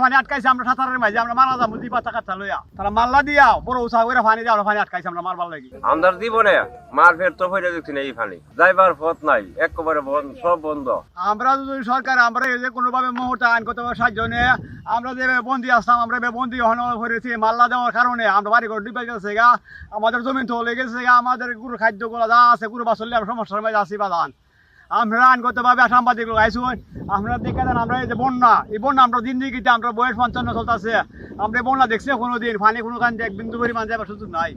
পানি আটকাইছে আমরা সাঁতারের মাঝে আমরা মারা যাবো দি পাতা কাটা লইয়া তারা মাল্লা দিয়া বড় উৎসাহ করে পানি দিয়ে আমরা পানি আটকাইছে আমরা মারবার লাগি আমাদের জীবনে মার ফের তো ফেরে দেখছি না এই পানি যাইবার পথ নাই একেবারে সব বন্ধ। আমরা যদি সরকার আমরা যে কোনোভাবে মুহূর্তে আইনগত সাহায্য নিয়ে আমরা যে বন্দি আসতাম আমরা বন্দি হন করেছি মাল্লা দেওয়ার কারণে আমরা বাড়ি ঘর ডিপে গেছে গা আমাদের জমি তো লেগে গেছে গা আমাদের গুরু খাদ্যগুলো যা আছে গুরু বাসলে আমরা সমস্যার মাঝে আসি বাদান আমরা আইনগতভাবে সাংবাদিক আইসুন আমরা দেখে দেন আমরা এই যে বন্যা এই বন্যা আমরা দিন দিকে আমরা বয়স 55 চলতেছে আমরা বন্যা দেখছি কোনোদিন পানি কোনো কান এক বিন্দু পরিমাণ যাবার সুযোগ নাই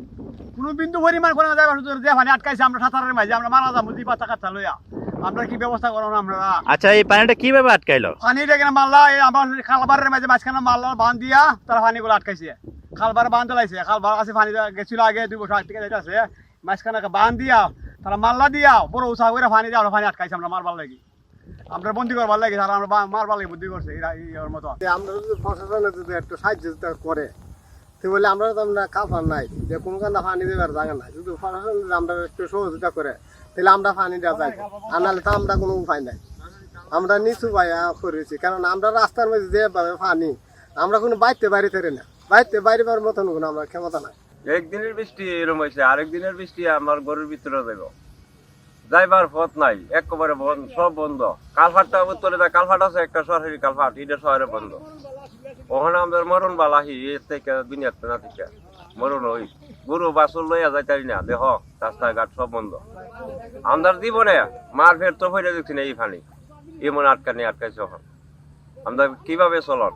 কোনো বিন্দু পরিমাণ কোনো যাবার সুযোগ যে পানি আটকাইছে আমরা সাঁতারের মাঝে আমরা মারা যাবো দি পাতা কাটা লইয়া আমরা কি ব্যবস্থা করো আমরা আচ্ছা এই পানিটা কিভাবে আটকাইলো পানিটা কেন মাল্লা আমার খালবারের মাঝে মাঝখানে মাল্লা বাঁধ দিয়া তারা পানিগুলো আটকাইছে খালবার বাঁধ লাইছে খালবার আছে পানি গেছিল আগে 2 বছর থেকে যাইতেছে মাঝখানে বাঁধ দিয়া তারা মাল্লা দিয়া বড় উৎসাহ করে পানি দিয়ে আমরা পানি আটকাইছে আমরা মারবার লাগি আমরা বন্দি করবার লাগি তারা আমরা মারবার লাগি বুদ্ধি করছে এর মতো আমরা যদি প্রশাসনে যদি একটু সাহায্য করে তো বলে আমরা তো আমরা কাফার নাই যে কোনো কান্না পানি দেবার জায়গা নাই যদি প্রশাসন যদি আমরা একটু সহযোগিতা করে তাহলে আমরা পানি দেওয়া যাই আর নাহলে তো আমরা কোনো উপায় নাই আমরা নিচু পাইয়া করেছি কারণ আমরা রাস্তার মধ্যে যেভাবে পানি আমরা কোনো বাইতে বাড়িতে না বাইতে বাড়িবার মতন কোনো আমরা ক্ষমতা নাই একদিনের বৃষ্টি এরকম হয়েছে আরেকদিনের বৃষ্টি আমার ঘরের ভিতরে যাইব যাইবার পথ নাই একেবারে সব বন্ধ কালফাটটা উত্তরে যায় কালফাট আছে একটা সরকারি কালফাট এটা শহরে বন্ধ ওখানে আমাদের মরণ বালাহি এর থেকে দুনিয়াতে না থেকে মরণ হই গরু বাছুর লইয়া যাইতারি না দেখ রাস্তাঘাট সব বন্ধ আমাদের জীবনে মার ফের তো ফেরে দেখছি না এই পানি এমন আটকাইছে আমরা কিভাবে চলন